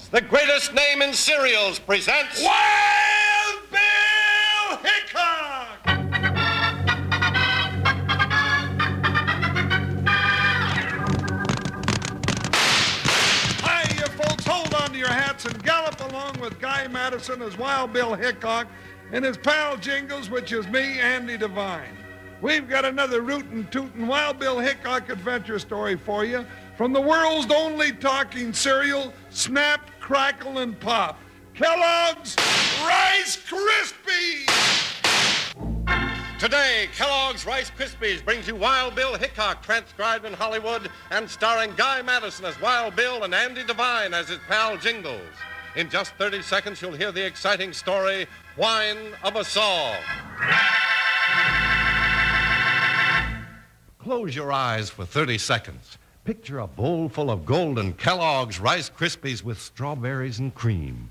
Jones, the greatest name in cereals, presents Wild Bill Hickok! Hi, you folks. Hold on to your hats and gallop along with Guy Madison as Wild Bill Hickok and his pal Jingles, which is me, Andy Devine. We've got another rootin' tootin' Wild Bill Hickok adventure story for you from the world's only talking cereal, Snap, Crackle, and Pop, Kellogg's Rice Krispies! Today, Kellogg's Rice Krispies brings you Wild Bill Hickok, transcribed in Hollywood and starring Guy Madison as Wild Bill and Andy Devine as his pal Jingles. In just 30 seconds, you'll hear the exciting story, Whine of a Saw. Close your eyes for 30 seconds. Picture a bowl full of golden Kellogg's Rice Krispies with strawberries and cream.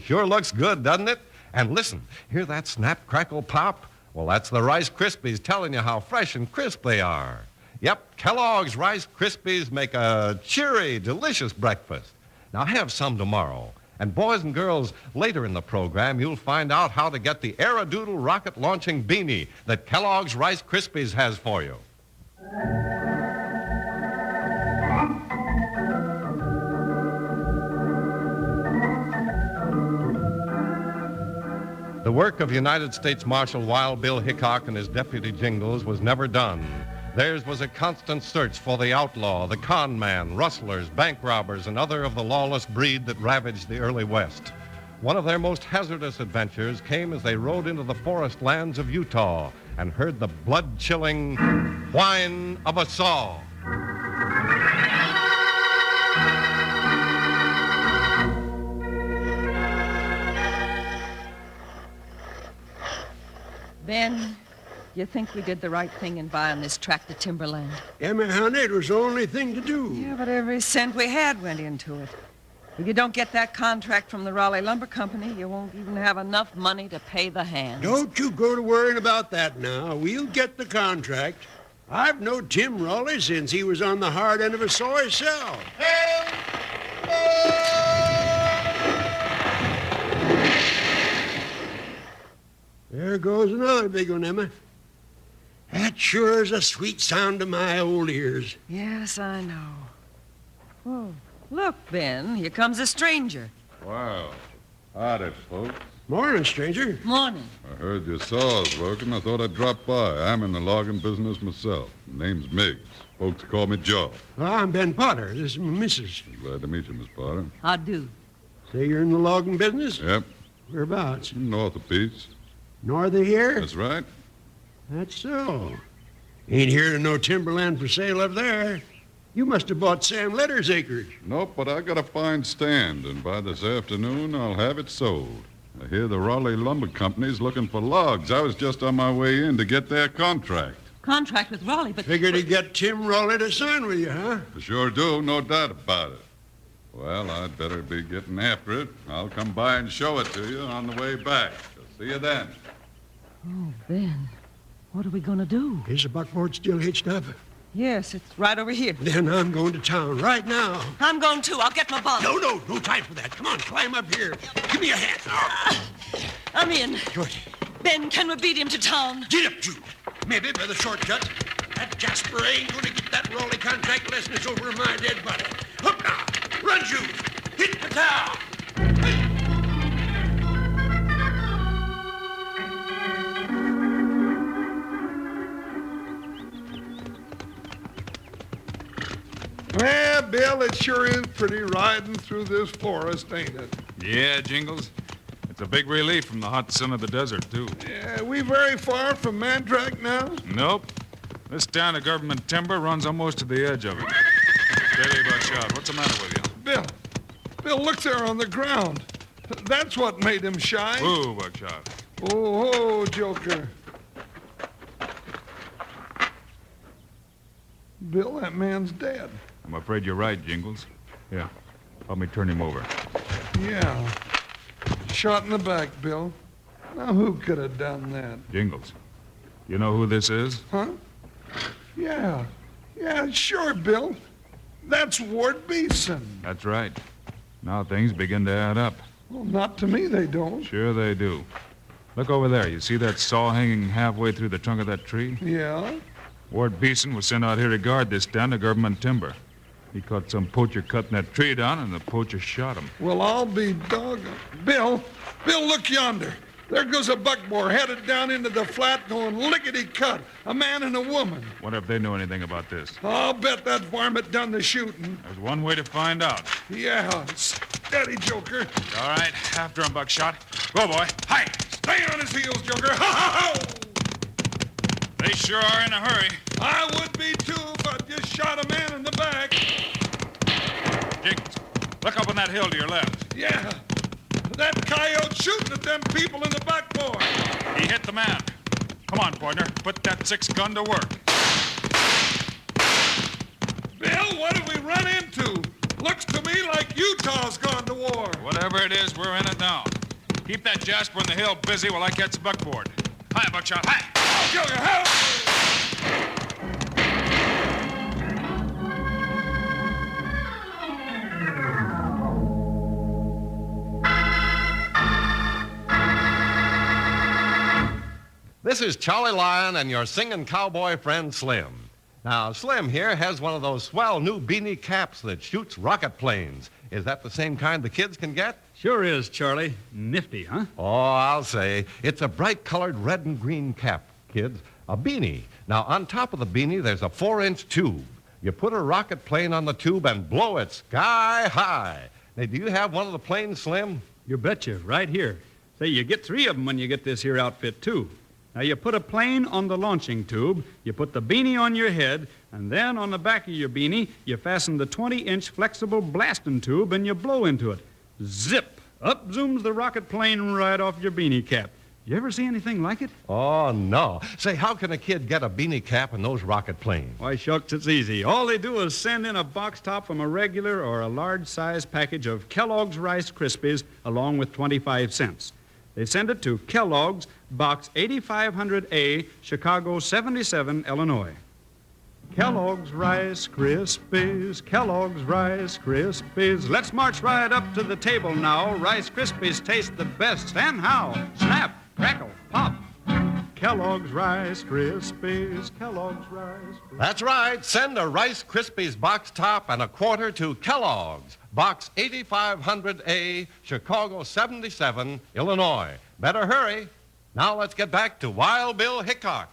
Sure looks good, doesn't it? And listen, hear that snap, crackle, pop? Well, that's the Rice Krispies telling you how fresh and crisp they are. Yep, Kellogg's Rice Krispies make a cheery, delicious breakfast. Now, have some tomorrow. And boys and girls, later in the program, you'll find out how to get the Aerodoodle rocket-launching beanie that Kellogg's Rice Krispies has for you. The work of United States Marshal Wild Bill Hickok and his deputy Jingles was never done. Theirs was a constant search for the outlaw, the con man, rustlers, bank robbers, and other of the lawless breed that ravaged the early West. One of their most hazardous adventures came as they rode into the forest lands of Utah and heard the blood-chilling whine of a saw. Ben, you think we did the right thing in buying this tract of timberland? Yeah, my honey, it was the only thing to do. Yeah, but every cent we had went into it. If you don't get that contract from the Raleigh Lumber Company, you won't even have enough money to pay the hands. Don't you go to worrying about that now. We'll get the contract. I've known Tim Raleigh since he was on the hard end of a saw himself. There goes another big one, Emma. That sure is a sweet sound to my old ears. Yes, I know. Oh, look, Ben, here comes a stranger. Wow. Howdy, folks. Morning, stranger. Morning. I heard your saw's working. I thought I'd drop by. I'm in the logging business myself. Name's Miggs. Folks call me Joe. Well, I'm Ben Potter. This is my missus. Glad to meet you, Miss Potter. I do. Say you're in the logging business? Yep. Whereabouts? North of Pete's. North of here? That's right. That's so. Ain't hearing no timberland for sale up there. You must have bought Sam Letter's acreage. Nope, but I got a fine stand, and by this afternoon I'll have it sold. I hear the Raleigh Lumber Company's looking for logs. I was just on my way in to get their contract. Contract with Raleigh, but... Figured to get Tim Raleigh to sign with you, huh? I sure do, no doubt about it. Well, I'd better be getting after it. I'll come by and show it to you on the way back. See you then. Oh, Ben, what are we going to do? Is the buckboard still hitched up? Yes, it's right over here. Then I'm going to town right now. I'm going too. I'll get my bonnet. No time for that. Come on, climb up here. Give me a hand. I'm in. Good. Ben, can we beat him to town? Get up, Jude. Maybe by the shortcut. That Jasper ain't going to get that Raleigh contract unless it's over my dead body. Up now. Run, Jude. Hit the town. Well, Bill, it sure is pretty riding through this forest, ain't it? Yeah, Jingles. It's a big relief from the hot sun of the desert, too. Yeah, we very far from Mandrake now? Nope. This town of government timber runs almost to the edge of it. Steady, Buckshot. What's the matter with you? Bill, look there on the ground. That's what made him shy. Whoa, Buckshot. Oh, Joker. Bill, that man's dead. I'm afraid you're right, Jingles. Yeah. Help me turn him over. Yeah. Shot in the back, Bill. Now, who could have done that? Jingles. You know who this is? Huh? Yeah, sure, Bill. That's Ward Beeson. That's right. Now things begin to add up. Well, not to me, they don't. Sure they do. Look over there. You see that saw hanging halfway through the trunk of that tree? Yeah? Ward Beeson was sent out here to guard this down to government timber. He caught some poacher cutting that tree down, and the poacher shot him. Well, I'll be doggone. Bill, look yonder. There goes a buckboard headed down into the flat going lickety-cut. A man and a woman. Wonder if they know anything about this. I'll bet that varmint done the shooting. There's one way to find out. Yeah, steady, Joker. All right, after him, Buckshot. Go, boy. Hi! Stay on his heels, Joker. Ha-ha-ha! They sure are in a hurry. I would be, too, if I just shot a man in the back. Jingles, look up on that hill to your left. Yeah, that coyote shooting at them people in the buckboard. He hit the man. Come on, partner. Put that 6-gun to work. Bill, what have we run into? Looks to me like Utah's gone to war. Whatever it is, we're in it now. Keep that Jasper in the hill busy while I catch the buckboard. Hi, Buckshot. Hi! Joker, help! This is Charlie Lyon and your singing cowboy friend Slim. Now, Slim here has one of those swell new beanie caps that shoots rocket planes. Is that the same kind the kids can get? Sure is, Charlie. Nifty, huh? Oh, I'll say. It's a bright-colored red and green cap, kids. A beanie. Now, on top of the beanie, there's a 4-inch tube. You put a rocket plane on the tube and blow it sky high. Now, do you have one of the planes, Slim? You betcha, right here. Say, you get 3 of them when you get this here outfit, too. Now, you put a plane on the launching tube, you put the beanie on your head, and then on the back of your beanie, you fasten the 20-inch flexible blasting tube and you blow into it. Zip! Up zooms the rocket plane right off your beanie cap. You ever see anything like it? Oh, no. Say, how can a kid get a beanie cap and those rocket planes? Why, shucks, it's easy. All they do is send in a box top from a regular or a large-size package of Kellogg's Rice Krispies along with 25 cents. They send it to Kellogg's, Box 8500A, Chicago 77, Illinois. Kellogg's Rice Krispies, Kellogg's Rice Krispies. Let's march right up to the table now. Rice Krispies taste the best. And how? Snap, crackle, pop. Kellogg's Rice Krispies, Kellogg's Rice Krispies. That's right. Send a Rice Krispies box top and a quarter to Kellogg's, Box 8500A, Chicago 77, Illinois. Better hurry. Now let's get back to Wild Bill Hickok.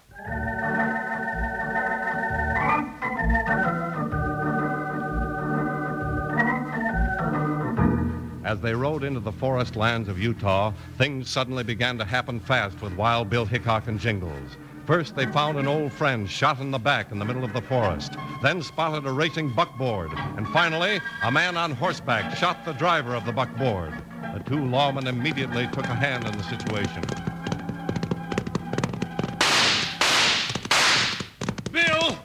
As they rode into the forest lands of Utah, things suddenly began to happen fast with Wild Bill Hickok and Jingles. First, they found an old friend shot in the back in the middle of the forest, then spotted a racing buckboard, and finally, a man on horseback shot the driver of the buckboard. The 2 lawmen immediately took a hand in the situation. Bill,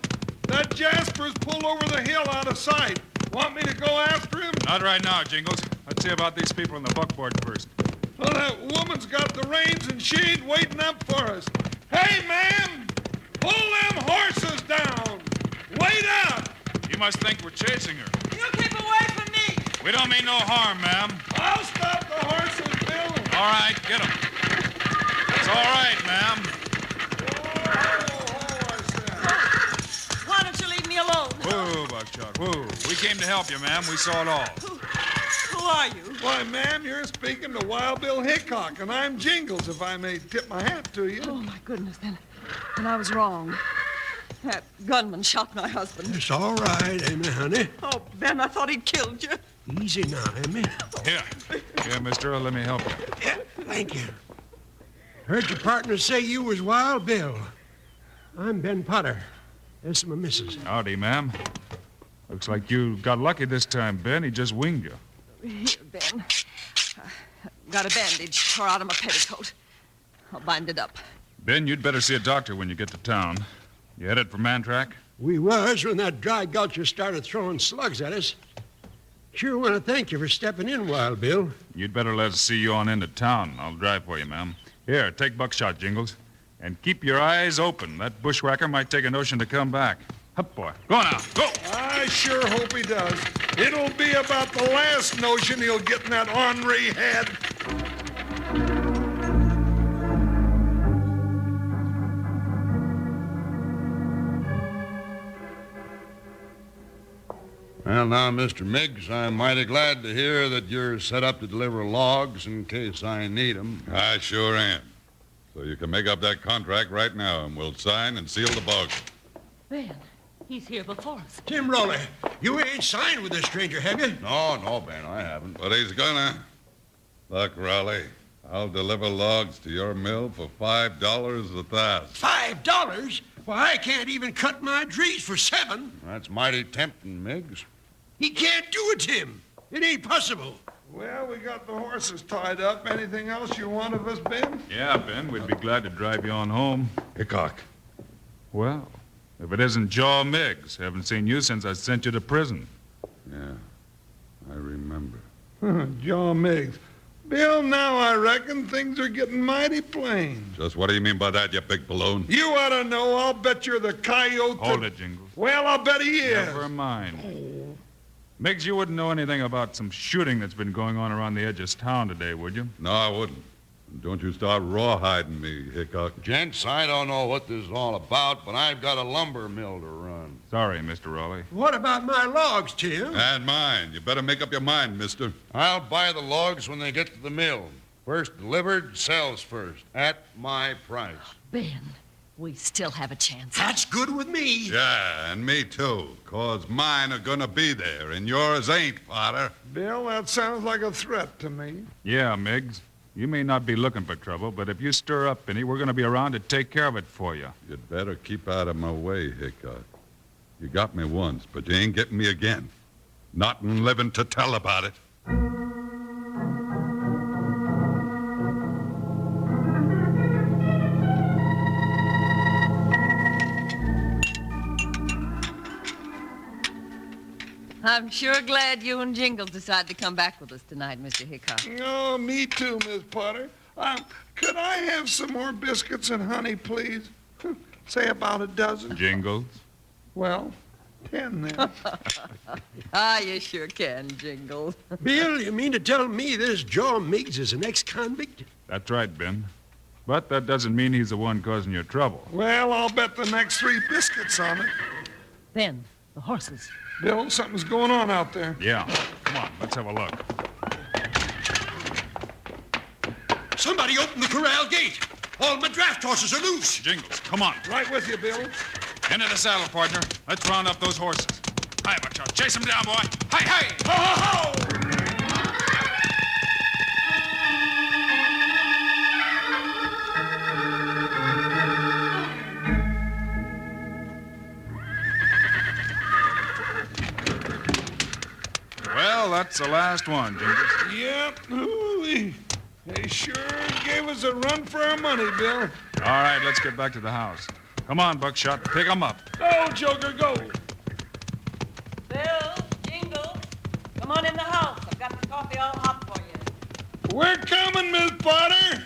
that Jasper's pulled over the hill out of sight. Want me to go after him? Not right now, Jingles. Let's see about these people in the buckboard first. Well, that woman's got the reins and she ain't waiting up for us. Hey, ma'am! Pull them horses down! Wait up! You must think we're chasing her. You keep away from me! We don't mean no harm, ma'am. I'll stop the horses, Bill! All right, get them. It's all right, ma'am. Why don't you leave me alone? Whoa, Buckshot, whoa. We came to help you, ma'am. We saw it all. Who are you? Why, ma'am, you're speaking to Wild Bill Hickok, and I'm Jingles, if I may tip my hat to you. Oh, my goodness, then I was wrong. That gunman shot my husband. It's all right, Amy, honey. Oh, Ben, I thought he'd killed you. Easy now, Amy. Here, mister, let me help you. Yeah, thank you. Heard your partner say you was Wild Bill. I'm Ben Potter. This is my missus. Howdy, ma'am. Looks like you got lucky this time, Ben. He just winged you. Here, Ben. Got a bandage tore out of my petticoat. I'll bind it up. Ben, you'd better see a doctor when you get to town. You headed for Mantrack? We was when that dry gulcher started throwing slugs at us. Sure want to thank you for stepping in, Wild Bill. You'd better let us see you on into town. I'll drive for you, ma'am. Here, take Buckshot, Jingles. And keep your eyes open. That bushwhacker might take a notion to come back. Up, boy. Go now. Go! Aye, I sure hope he does. It'll be about the last notion he'll get in that ornery head. Well, now, Mr. Miggs, I'm mighty glad to hear that you're set up to deliver logs in case I need 'em. I sure am. So you can make up that contract right now, and we'll sign and seal the bargain. Ben, he's here before us. Tim Rowley, you ain't signed with this stranger, have you? No, Ben, I haven't. But he's gonna. Look, Raleigh, I'll deliver logs to your mill for $5 a thousand. $5? Why, I can't even cut my trees for $7. That's mighty tempting, Miggs. He can't do it, Tim. It ain't possible. Well, we got the horses tied up. Anything else you want of us, Ben? Yeah, Ben, we'd be glad to drive you on home. Hickok. Well, if it isn't Joe Miggs, haven't seen you since I sent you to prison. Yeah, I remember. John Miggs. Bill, now I reckon things are getting mighty plain. Just what do you mean by that, you big balloon? You ought to know. I'll bet you're the coyote. Hold it, Jingles. Well, I'll bet he is. Never mind. Miggs, you wouldn't know anything about some shooting that's been going on around the edge of town today, would you? No, I wouldn't. Don't you start rawhiding me, Hickok. Gents, I don't know what this is all about, but I've got a lumber mill to run. Sorry, Mr. Raleigh. What about my logs, Tim? And mine. You better make up your mind, mister. I'll buy the logs when they get to the mill. First delivered, sells first, at my price. Ben, we still have a chance. That's good with me. Yeah, and me too, 'cause mine are gonna be there, and yours ain't, Potter. Bill, that sounds like a threat to me. Yeah, Miggs. You may not be looking for trouble, but if you stir up any, we're going to be around to take care of it for you. You'd better keep out of my way, Hickok. You got me once, but you ain't getting me again. Not in living to tell about it. I'm sure glad you and Jingles decided to come back with us tonight, Mr. Hickok. Oh, me too, Miss Potter. Could I have some more biscuits and honey, please? Say about a dozen. Jingles? Well, 10 then. You sure can, Jingles. Bill, you mean to tell me this Joe Miggs is an ex-convict? That's right, Ben. But that doesn't mean he's the one causing you trouble. Well, I'll bet the next 3 biscuits on it. Ben, the horses. Bill, something's going on out there. Yeah. Come on, let's have a look. Somebody opened the corral gate. All my draft horses are loose. Jingles, come on. Right with you, Bill. Into the saddle, partner. Let's round up those horses. Hi, Buckshot. Chase them down, boy. Hey, hey! Ho, ho, ho! Well, that's the last one, Jingles. Yep. Ooh-wee. They sure gave us a run for our money, Bill. All right, let's get back to the house. Come on, Buckshot. Pick 'em up. Go, Joker, go. Bill, Jingles, come on in the house. I've got the coffee all hot for you. We're coming, Miss Potter.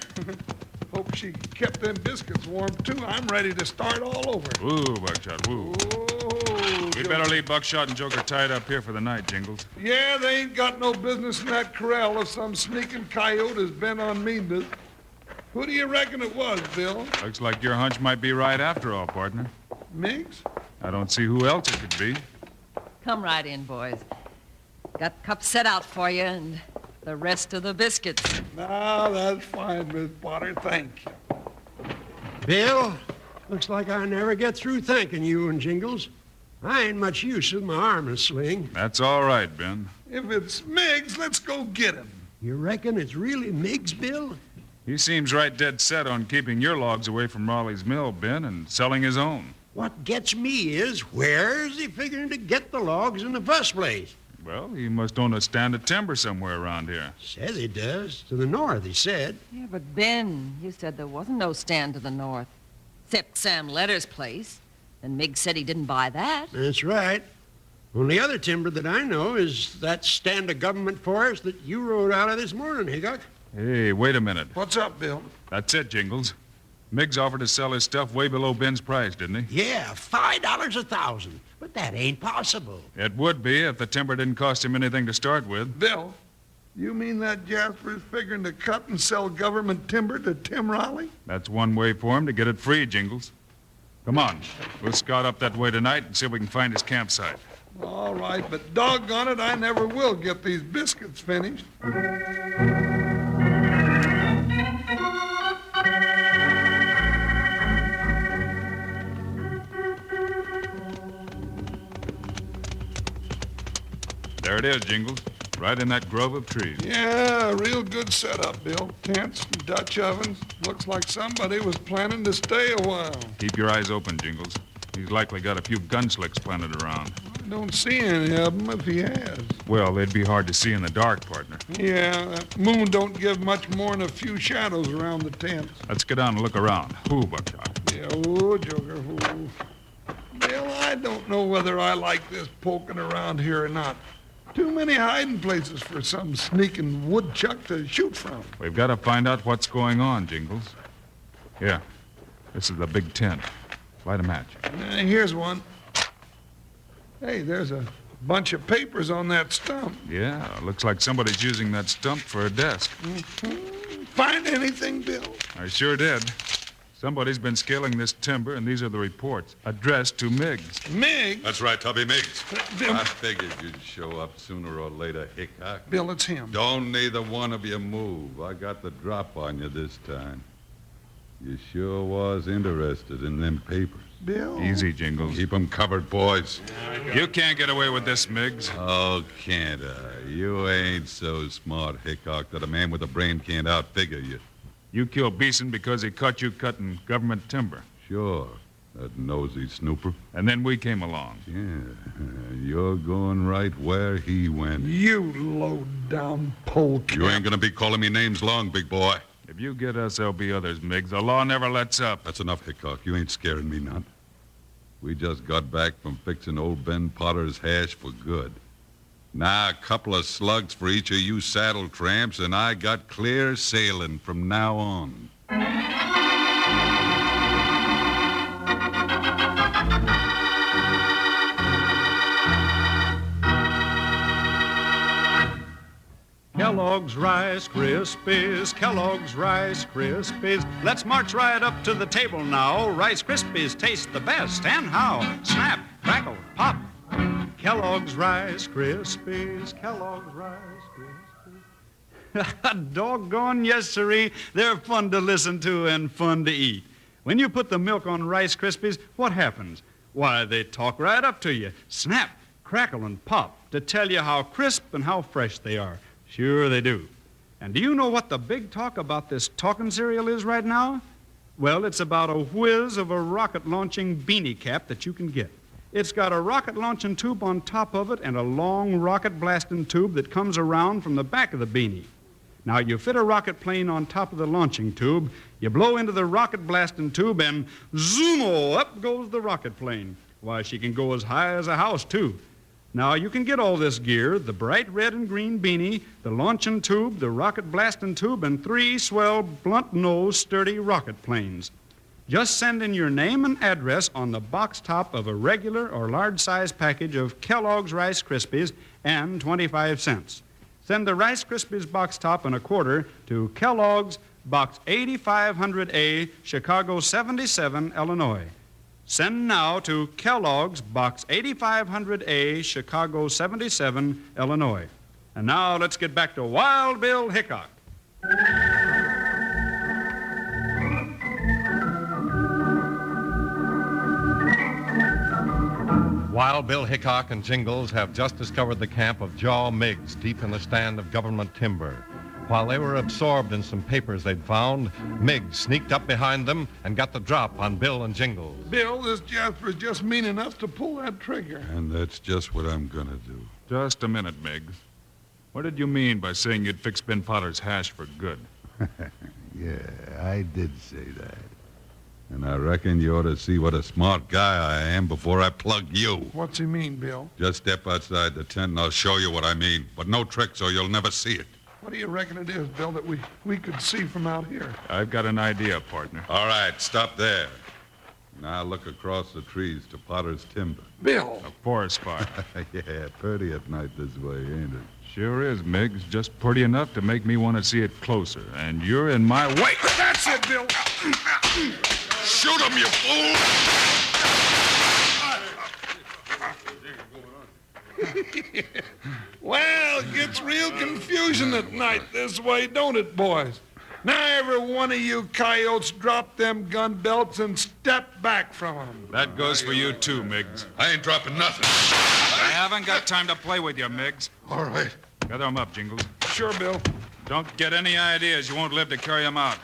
Hope she kept them biscuits warm, too. I'm ready to start all over. Woo, Buckshot, woo. Oh, We better leave Buckshot and Joker tied up here for the night, Jingles. Yeah, they ain't got no business in that corral if some sneaking coyote is bent on mean business. Who do you reckon it was, Bill? Looks like your hunch might be right after all, partner. Miggs? I don't see who else it could be. Come right in, boys. Got cups set out for you and the rest of the biscuits. No, that's fine, Miss Potter. Thank you. Bill, looks like I never get through thanking you and Jingles. I ain't much use with my arm in a sling. That's all right, Ben. If it's Miggs, let's go get him. You reckon it's really Miggs, Bill? He seems right dead set on keeping your logs away from Raleigh's mill, Ben, and selling his own. What gets me is, where's he figuring to get the logs in the first place? Well, he must own a stand of timber somewhere around here. Says he does. To the north, he said. Yeah, but Ben, you said there wasn't no stand to the north. Except Sam Letter's place. And Miggs said he didn't buy that. That's right. Only other timber that I know is that stand of government forest that you rode out of this morning, Hickok. Hey, wait a minute. What's up, Bill? That's it, Jingles. Miggs offered to sell his stuff way below Ben's price, didn't he? Yeah, $5 a thousand. But But that ain't possible. It would be if the timber didn't cost him anything to start with. Bill, you mean that Jasper's figuring to cut and sell government timber to Tim Raleigh? That's one way for him to get it free, Jingles. Come on. We'll scout up that way tonight and see if we can find his campsite. All right, but doggone it, I never will get these biscuits finished. There it is, Jingles. Right in that grove of trees. Yeah, real good setup, Bill. Tents, Dutch ovens. Looks like somebody was planning to stay a while. Keep your eyes open, Jingles. He's likely got a few gun slicks planted around. I don't see any of them if he has. Well, they'd be hard to see in the dark, partner. Yeah, that moon don't give much more than a few shadows around the tents. Let's get down and look around. Who, Buckshot? Yeah, oh, Joker, oh. Bill, I don't know whether I like this poking around here or not. Too many hiding places for some sneaking woodchuck to shoot from. We've got to find out what's going on, Jingles. Here. This is the big tent. Light a match. Here's one. Hey, there's a bunch of papers on that stump. Yeah, looks like somebody's using that stump for a desk. Find anything, Bill? I sure did. Somebody's been scaling this timber, and these are the reports, addressed to Miggs. Miggs? That's right, Tubby Miggs. Bill, I figured you'd show up sooner or later, Hickok. Bill, it's him. Don't neither one of you move. I got the drop on you this time. You sure was interested in them papers. Bill? Easy, Jingles. Keep 'em covered, boys. You can't get away with this, Miggs. Oh, can't I? You ain't so smart, Hickok, that a man with a brain can't outfigure you. You killed Beeson because he caught you cutting government timber. Sure, that nosy snooper. And then we came along. Yeah, you're going right where he went. You low-down polecat. You ain't gonna be calling me names long, big boy. If you get us, there'll be others, Miggs. The law never lets up. That's enough, Hickok. You ain't scaring me none. We just got back from fixing old Ben Potter's hash for good. Now, a couple of slugs for each of you saddle tramps, and I got clear sailing from now on. Kellogg's Rice Krispies, Kellogg's Rice Krispies. Let's march right up to the table now. Rice Krispies taste the best, and how? Snap, crackle, pop. Kellogg's Rice Krispies, Kellogg's Rice Krispies. Doggone yes, sirree. They're fun to listen to and fun to eat. When you put the milk on Rice Krispies, what happens? Why, they talk right up to you. Snap, crackle, and pop to tell you how crisp and how fresh they are. Sure they do. And do you know what the big talk about this talking cereal is right now? Well, it's about a whiz of a rocket-launching beanie cap that you can get. It's got a rocket-launching tube on top of it and a long rocket-blasting tube that comes around from the back of the beanie. Now, you fit a rocket plane on top of the launching tube, you blow into the rocket-blasting tube, and zoom-o, up goes the rocket plane. Why, she can go as high as a house, too. Now, you can get all this gear, the bright red and green beanie, the launching tube, the rocket-blasting tube, and 3 swell, blunt-nosed, sturdy rocket planes. Just send in your name and address on the box top of a regular or large-size package of Kellogg's Rice Krispies and 25 cents. Send the Rice Krispies box top and a quarter to Kellogg's, Box 8500A, Chicago 77, Illinois. Send now to Kellogg's, Box 8500A, Chicago 77, Illinois. And now let's get back to Wild Bill Hickok. Wild Bill Hickok and Jingles have just discovered the camp of Jaw Miggs deep in the stand of government timber. While they were absorbed in some papers they'd found, Miggs sneaked up behind them and got the drop on Bill and Jingles. Bill, this Jasper's just mean enough to pull that trigger. And that's just what I'm gonna do. Just a minute, Miggs. What did you mean by saying you'd fix Ben Potter's hash for good? Yeah, I did say that. And I reckon you ought to see what a smart guy I am before I plug you. What's he mean, Bill? Just step outside the tent and I'll show you what I mean. But no tricks or you'll never see it. What do you reckon it is, Bill, that we could see from out here? I've got an idea, partner. All right, stop there. Now look across the trees to Potter's timber. Bill. A forest fire. Yeah, pretty at night this way, ain't it? Sure is, Miggs. Just pretty enough to make me want to see it closer. And you're in my way. That's it, Bill. Shoot him, you fool! Well, it gets real confusing at night this way, don't it, boys? Now every one of you coyotes drop them gun belts and step back from them. That goes for you, too, Miggs. I ain't dropping nothing. I haven't got time to play with you, Miggs. All right. Gather 'em up, Jingles. Sure, Bill. Don't get any ideas. You won't live to carry 'em out.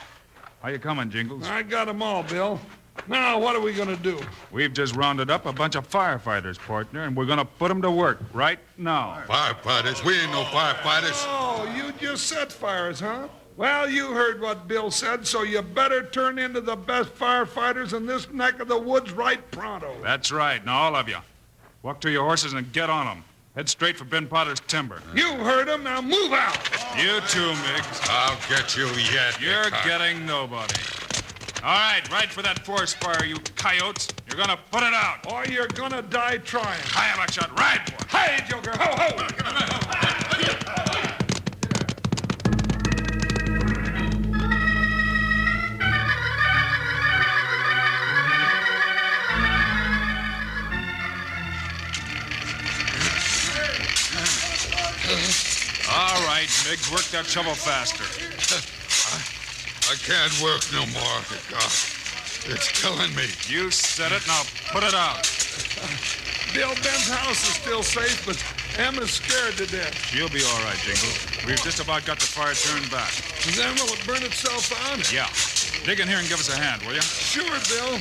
How you coming, Jingles? I got 'em all, Bill. Now, what are we going to do? We've just rounded up a bunch of firefighters, partner, and we're going to put 'em to work right now. Firefighters? We ain't no firefighters. Oh, you just set fires, huh? Well, you heard what Bill said, so you better turn into the best firefighters in this neck of the woods right pronto. That's right. Now, all of you, walk to your horses and get on 'em. Head straight for Ben Potter's timber. You heard him. Now move out. You too, Miggs. I'll get you yet. You're getting nobody. All right for that forest fire, you coyotes. You're gonna put it out. Or you're going to die trying. I have a shot. Ride for it. Hey, Joker. Ho, ho. All right, Miggs, work that shovel faster. I can't work no more. It's killing me. You said it, now put it out. Bill, Ben's house is still safe, but Emma's scared to death. She'll be all right, Jingles. We've just about got the fire turned back. Then will it burn itself out? Yeah. Dig in here and give us a hand, will you? Sure, Bill.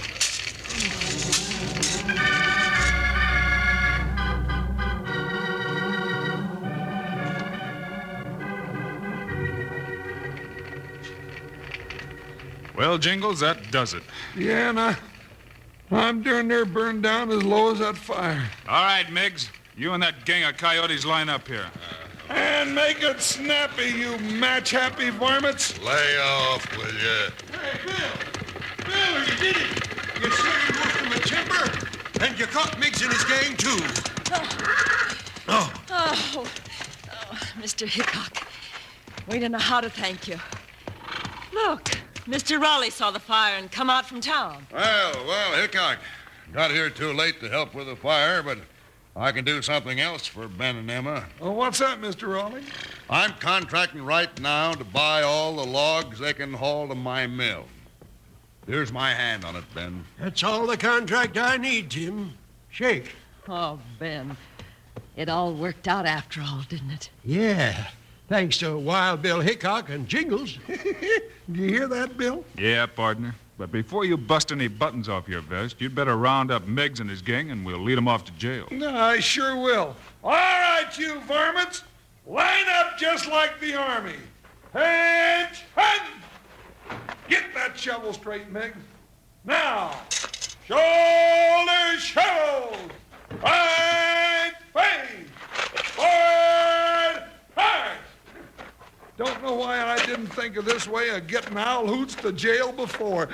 Well, Jingles, that does it. Yeah, and I'm darn near burned down as low as that fire. All right, Miggs. You and that gang of coyotes line up here. And make it snappy, you match-happy varmints. Lay off, will you? Hey, Bill! Bill, you did it! You sure you moved from the timber? And you caught Miggs and his gang, too. Oh, Mr. Hickok. We don't know how to thank you. Look, Mr. Raleigh saw the fire and come out from town. Well, Hickok. Got here too late to help with the fire, but I can do something else for Ben and Emma. Oh, what's that, Mr. Raleigh? I'm contracting right now to buy all the logs they can haul to my mill. Here's my hand on it, Ben. That's all the contract I need, Tim. Shake. Oh, Ben. It all worked out after all, didn't it? Yeah. Thanks to Wild Bill Hickok and Jingles. Did you hear that, Bill? Yeah, partner. But before you bust any buttons off your vest, you'd better round up Miggs and his gang, and we'll lead 'em off to jail. No, I sure will. All right, you varmints. Line up just like the Army. Hands, get that shovel straight, Miggs. Now, shoulders, shovels. Right face. Forward, march. Don't know why I didn't think of this way of getting owl hoots to jail before.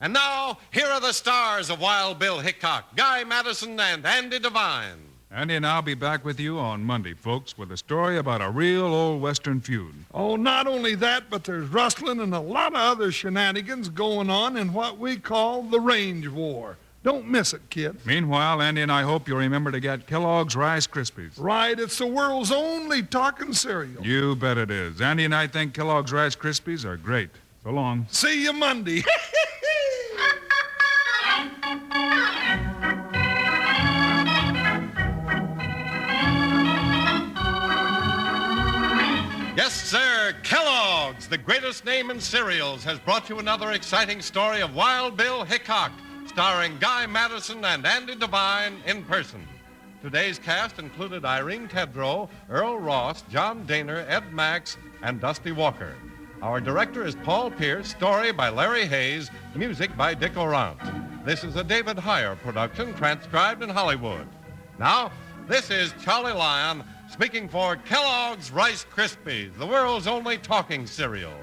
And now, here are the stars of Wild Bill Hickok, Guy Madison, and Andy Devine. Andy and I'll be back with you on Monday, folks, with a story about a real old Western feud. Oh, not only that, but there's rustling and a lot of other shenanigans going on in what we call the Range War. Don't miss it, kids. Meanwhile, Andy and I hope you'll remember to get Kellogg's Rice Krispies. Right, it's the world's only talking cereal. You bet it is. Andy and I think Kellogg's Rice Krispies are great. So long. See you Monday. Yes, sir, Kellogg's, the greatest name in cereals, has brought you another exciting story of Wild Bill Hickok, starring Guy Madison and Andy Devine in person. Today's cast included Irene Tedrow, Earl Ross, John Daner, Ed Max, and Dusty Walker. Our director is Paul Pierce, story by Larry Hayes, music by Dick Orant. This is a David Heyer production transcribed in Hollywood. Now, this is Charlie Lyon speaking for Kellogg's Rice Krispies, the world's only talking cereal.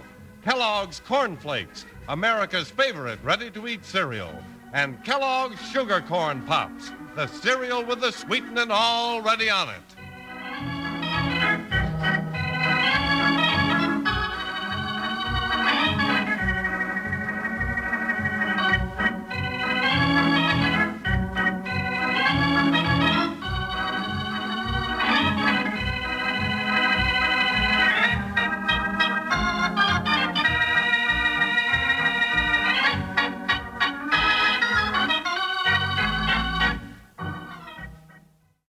Kellogg's Corn Flakes, America's favorite ready-to-eat cereal. And Kellogg's Sugar Corn Pops, the cereal with the sweetening already on it.